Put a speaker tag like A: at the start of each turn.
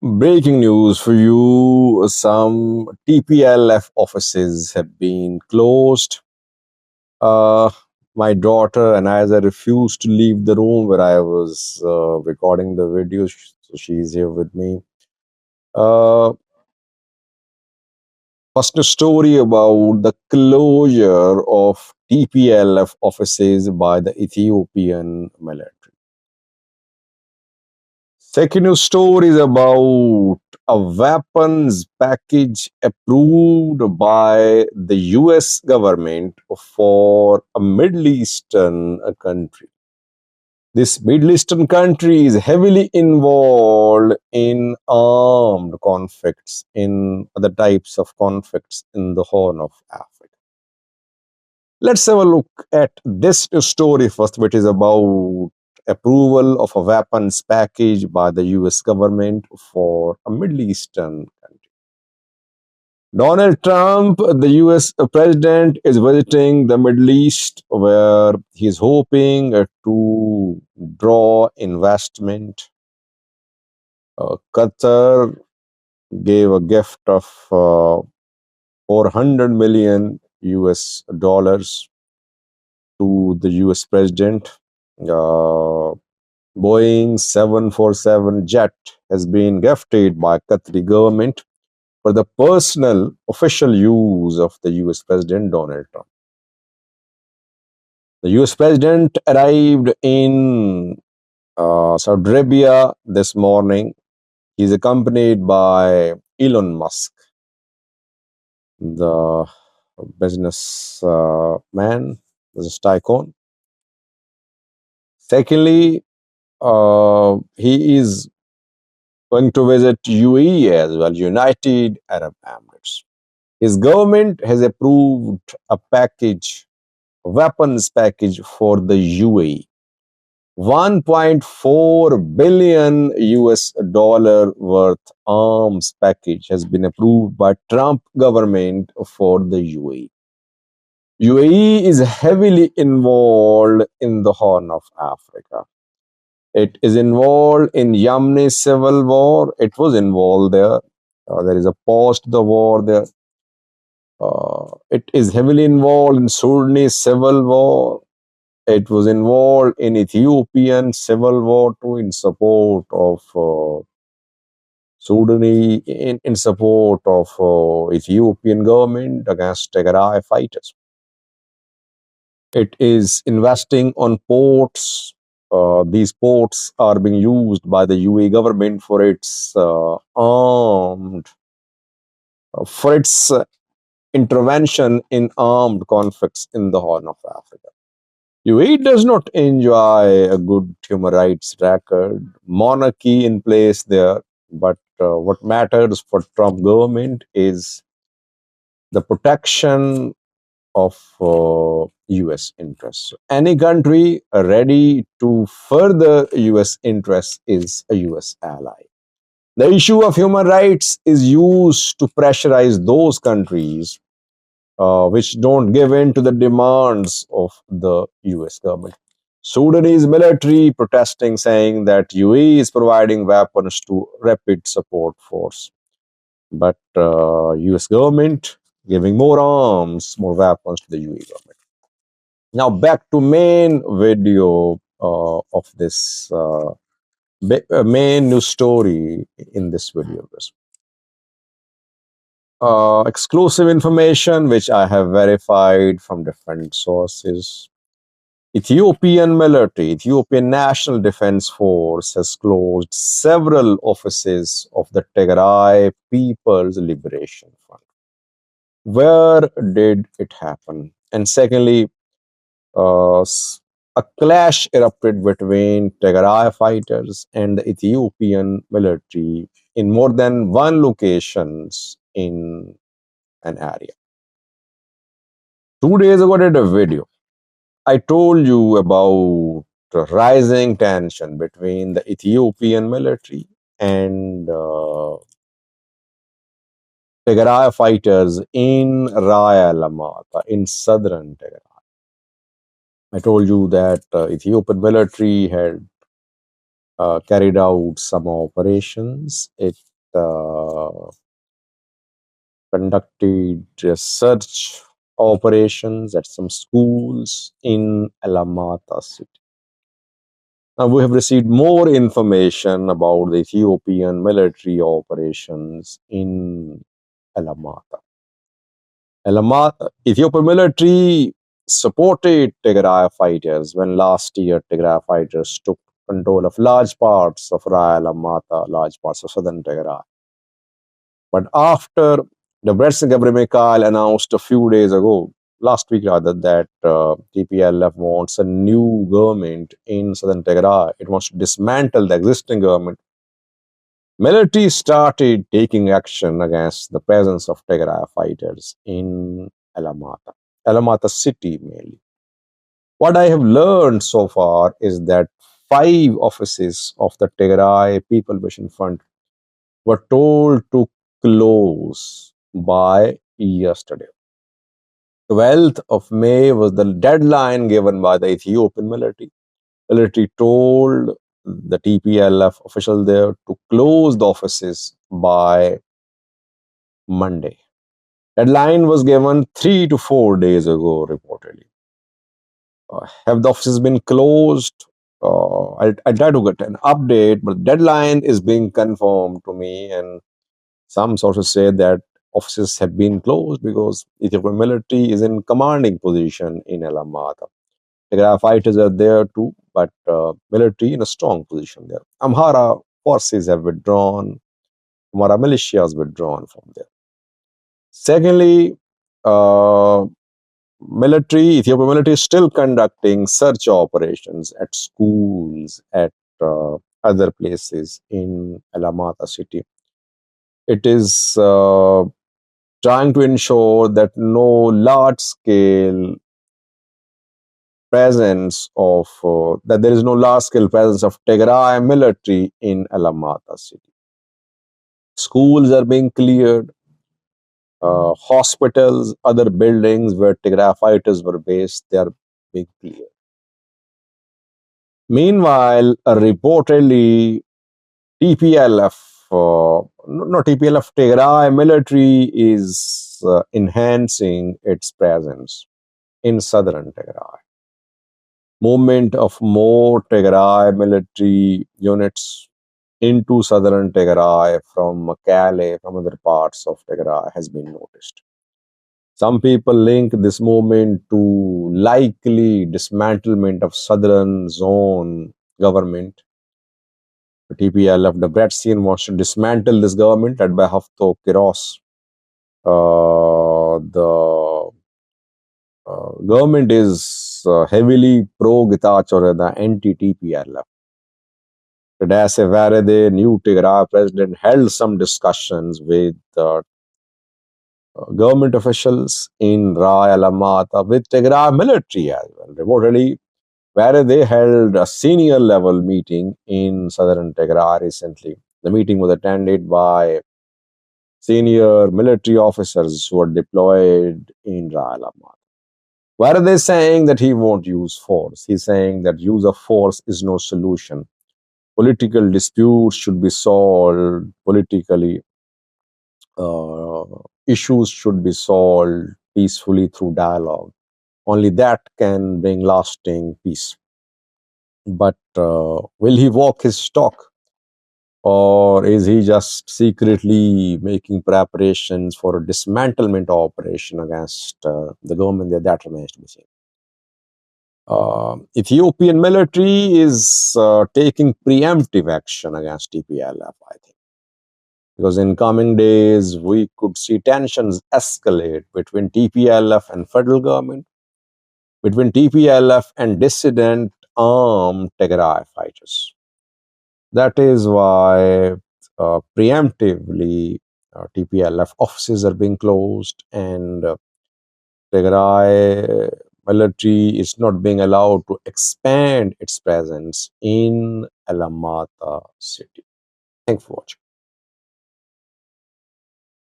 A: Breaking news for you, some TPLF offices have been closed. Uh, my daughter and I refused to leave the room where I was recording the video, so she's here with me. Uh, First, a story about the closure of TPLF offices by the Ethiopian military. Second news story is about a weapons package approved by the US government for a Middle Eastern country. This Middle Eastern country is heavily involved in armed conflicts, in other types of conflicts in the Horn of Africa. Let's have a look at this story first, which is about approval of a weapons package by the US government for a Middle Eastern country. Donald Trump, the US president, is visiting the Middle East where he's hoping to draw investment. Qatar gave a gift of 400 million US dollars to the US president. Boeing 747 jet has been gifted by Qatari government for the personal official use of the US President Donald Trump. The US President arrived in Saudi Arabia this morning. He's accompanied by Elon Musk, the business man, business tycoon. Secondly, he is going to visit UAE as well, United Arab Emirates. His government has approved a package, a weapons package for the UAE. 1.4 billion US dollar worth arms package has been approved by Trump government for the UAE. UAE is heavily involved in the Horn of Africa. It is involved in Yemeni civil war. It was involved there. There is a pause to the war there. It is heavily involved in Sudanese civil war. It was involved in Ethiopian civil war too, in support of Sudanese, in support of Ethiopian government against Tigray fighters. It is investing on ports. These ports are being used by the UAE government for its armed, for its intervention in armed conflicts in the Horn of Africa. UAE does not enjoy a good human rights record, monarchy in place there, but what matters for Trump government is the protection of US interests. Any country ready to further US interests is a US ally. The issue of human rights is used to pressurize those countries which don't give in to the demands of the US government. Sudanese military protesting, saying that UAE is providing weapons to Rapid Support Force, but US government giving more arms, more weapons to the UAE government. Now back to main video of this main news story in this video. Exclusive information which I have verified from different sources. Ethiopian military, Ethiopian National Defense Force has closed several offices of the Tigray People's Liberation Front. Where did it happen? And secondly, a clash erupted between Tigray fighters and the Ethiopian military in more than one locations in an area. 2 days ago, I did a video. I told you about the rising tension between the Ethiopian military and Tigray fighters in Raya Lamata, in southern Tigray. I told you that Ethiopian military had carried out some operations. It conducted search operations at some schools in Alamata city. Now, we have received more information about the Ethiopian military operations in Alamata. Ethiopian military supported Tigray fighters when last year Tigray fighters took control of large parts of Raya Alamata, large parts of southern Tigray. But after Debretsion Gebremichael announced a few days ago, last week rather, that TPLF wants a new government in southern Tigray. It wants to dismantle the existing government. Military started taking action against the presence of Tigray fighters in Alamata city mainly. What I have learned so far is that 5 offices of the Tigray People Mission Fund were told to close by yesterday. 12th of May was the deadline given by the Ethiopian military. Military told the TPLF official there to close the offices by Monday. Deadline was given 3 to 4 days ago, reportedly. Have the offices been closed? I try to get an update, but deadline is being confirmed to me, and some sources say that offices have been closed because Ethiopian military is in commanding position in Alamata. Tigray fighters are there too, but military in a strong position there. Amhara forces have withdrawn. Amhara militia has withdrawn from there. Secondly, Ethiopian military is still conducting search operations at schools, at other places in Alamata city. It is trying to ensure that no large-scale presence of that there is no large-scale presence of Tigray military in Alamata city. Schools are being cleared. Hospitals, other buildings where Tigray fighters were based, they are being cleared. Meanwhile, reportedly, TPLF, not TPLF, Tigray military is enhancing its presence in southern Tigray. Movement of more Tigray military units into southern Tigray from Mekelle, from other parts of Tigray has been noticed. Some people link this movement to likely dismantlement of southern zone government. The TPLF, Debretsion, wants to dismantle this government led by Hafto Kiros. The government is heavily pro-Getachew, the anti-TPLF. Tadesse Varede, new Tigray president, held some discussions with government officials in Raya Alamata, with Tigray military as well. Reportedly, Varede held a senior level meeting in southern Tigray recently. The meeting was attended by senior military officers who are deployed in Raya Alamata. Why are they saying that he won't use force? He's saying that use of force is no solution. Political disputes should be solved politically. Issues should be solved peacefully through dialogue. Only that can bring lasting peace. But will he walk his talk? Or is he just secretly making preparations for a dismantlement operation against the government? That remains to be seen. Ethiopian military is taking preemptive action against TPLF, I think. Because in coming days, we could see tensions escalate between TPLF and federal government, between TPLF and dissident armed Tigray fighters. That is why preemptively TPLF offices are being closed, and Tigray military is not being allowed to expand its presence in Alamata city. Thanks for watching.